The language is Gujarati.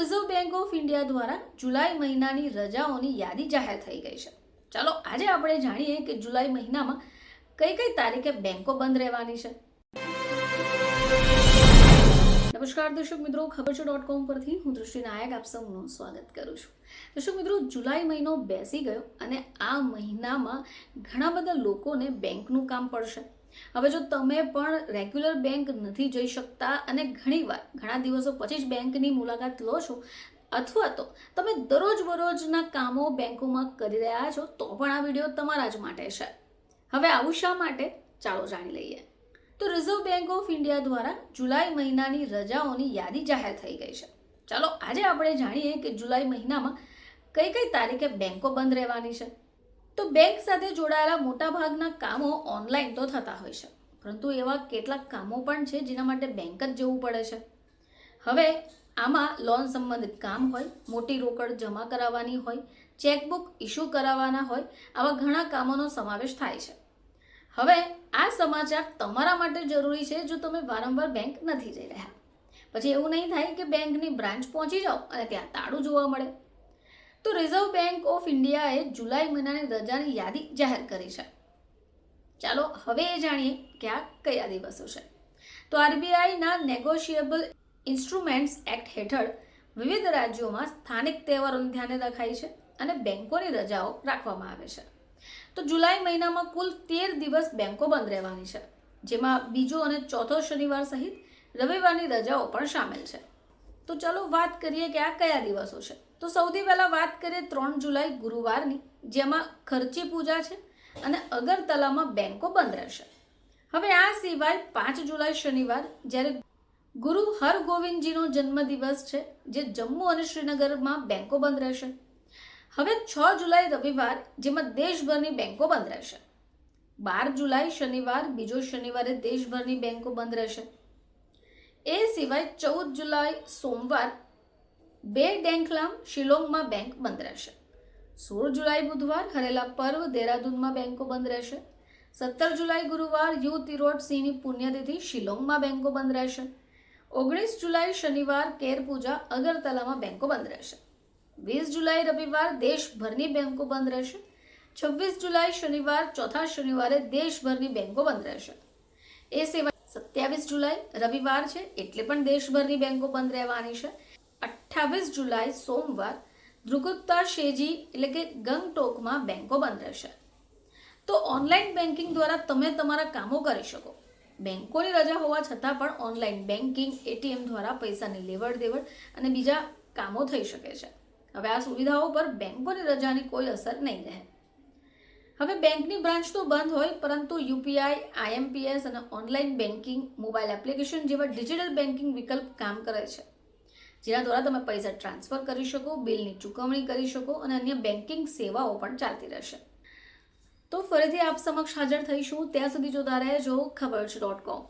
રિઝર્વ બેંક ઓફ ઇન્ડિયા દ્વારા જુલાઈ મહિનાની રજાઓની યાદી જાહેર થઈ ગઈ છે. ચાલો આજે આપણે જાણીએ કે જુલાઈ મહિનામાં કઈ કઈ તારીખે બેંકો બંધ રહેવાની છે. નમસ્કાર દર્શક મિત્રો, ખબર છે .com પરથી હું દૃષ્ટિ નાયક આપ સૌનું સ્વાગત કરું છું. દર્શક મિત્રો, જુલાઈ મહિનો બેસી ગયો અને આ મહિનામાં ઘણા બધા લોકોને બેંકનું કામ પડશે. હવે જો તમે પણ રેગ્યુલર બેંક નથી જઈ શકતા અને ઘણા દિવસો પછી જ બેંકની મુલાકાત લો છો, અથવા તો તમે બરોજના કામો બેંકોમાં કરી રહ્યા છો, તો પણ આ વિડીયો તમારા જ માટે છે. હવે આવું શા માટે, ચાલો જાણી લઈએ. તો રિઝર્વ બેંક ઓફ ઇન્ડિયા દ્વારા જુલાઈ મહિનાની રજાઓની યાદી જાહેર થઈ ગઈ છે. ચાલો આજે આપણે જાણીએ કે જુલાઈ મહિનામાં કઈ કઈ તારીખે બેંકો બંધ રહેવાની છે. તો બેંક સાથે જોડાયેલા મોટાભાગના કામો ઓનલાઈન તો થતા હોય છે, પરંતુ એવા કેટલાક કામો પણ છે જેના માટે બેંક જ જવું પડે છે. હવે આમાં લોન સંબંધિત કામ હોય, મોટી રોકડ જમા કરાવવાની હોય, ચેકબુક ઇસ્યુ કરાવવાના હોય, આવા ઘણા કામોનો સમાવેશ થાય છે. હવે આ સમાચાર તમારા માટે જરૂરી છે જો તમે વારંવાર બેંક નથી જઈ રહ્યા. પછી એવું નહીં થાય કે બેંકની બ્રાન્ચ પહોંચી જાઓ અને ત્યાં તાળું જોવા મળે. તો રિઝર્વ બેંક ઓફ ઇન્ડિયાએ જુલાઈ મહિનાની રજાની યાદી જાહેર કરી છે. ચાલો હવે એ જાણીએ કે આ કયા દિવસો છે. તો આરબીઆઈના નેગોશિયેબલ ઇન્સ્ટ્રુમેન્ટ્સ એક્ટ હેઠળ વિવિધ રાજ્યોમાં સ્થાનિક તહેવારોને ધ્યાને રખાય છે અને બેંકોની રજાઓ રાખવામાં આવે છે. તો જુલાઈ મહિનામાં કુલ 13 દિવસ બેંકો બંધ રહેવાની છે, જેમાં બીજો અને ચોથો શનિવાર સહિત રવિવારની રજાઓ પણ સામેલ છે. તો ચાલો વાત કરીએ કે આ કયા દિવસો છે. તો સૌથી પહેલા વાત કરીએ 3 જુલાઈ ગુરુવારની, જેમાં ખર્ચી પૂજા છે અને અગરતલામાં બેંકો બંધ રહેશે. હવે આ સિવાય 5 જુલાઈ શનિવાર, જ્યારે ગુરુ હરગોવિંદજીનો જન્મદિવસ છે, જે જમ્મુ અને શ્રીનગરમાં બેંકો બંધ રહેશે. હવે 6 જુલાઈ રવિવાર, જેમાં દેશભરની બેંકો બંધ રહેશે. 12 જુલાઈ શનિવાર, બીજો શનિવારે દેશભરની બેંકો બંધ રહેશે. એ સિવાય 14 જુલાઈ સોમવાર, બે ડેંખલામ શિલોંગમાં બેંક બંધ રહેશે. 16 જુલાઈ બુધવાર, હરેલા પર્વ દેહરાદૂનમાં બેંકો બંધ રહેશે. 17 જુલાઈ ગુરુવાર, યુ તિરોટ સિંહની પુણ્યતિથિ શિલોંગમાં બેંકો બંધ રહેશે. 19 જુલાઈ શનિવાર, કેર પૂજા અગરતલામાં બેંકો બંધ રહેશે. 20 જુલાઈ રવિવાર, દેશભરની બેંકો બંધ રહેશે. 26 જુલાઈ શનિવાર, ચોથા શનિવારે દેશભરની બેંકો બંધ રહેશે. એ સિવાય 27 જુલાઈ રવિવાર છે, એટલે પણ દેશભરની બેંકો બંધ રહેવાની છે. 28 જુલાઈ સોમવાર, ધ્રુગુપ્તા શેજી એટલે કે ગંગટોકમાં બેંકો બંધ રહેશે. તો ઓનલાઈન બેન્કિંગ દ્વારા તમે તમારા કામો કરી શકો. બેંકોની રજા હોવા છતાં પણ ઓનલાઈન બેન્કિંગ, એટીએમ દ્વારા પૈસાની લેવડ દેવડ અને બીજા કામો થઈ શકે છે. હવે આ સુવિધાઓ પર બેંકોની રજાની કોઈ અસર નહીં રહે. હવે બેંકની બ્રાન્ચ તો બંધ હોય, પરંતુ યુપીઆઈ, આઈએમપીએસ અને ઓનલાઈન બેન્કિંગ, મોબાઈલ એપ્લિકેશન જેવા ડિજિટલ બેન્કિંગ વિકલ્પ કામ કરે છે, જેના દ્વારા તમે પૈસા ટ્રાન્સફર કરી શકો, બિલની ચૂકવણી કરી શકો અને અન્ય બેન્કિંગ સેવાઓ પણ ચાલતી રહેશે. તો ફરીથી આપ સમક્ષ હાજર થઈશું. ત્યાં સુધી જોતા રહેજો ખબર છે .com.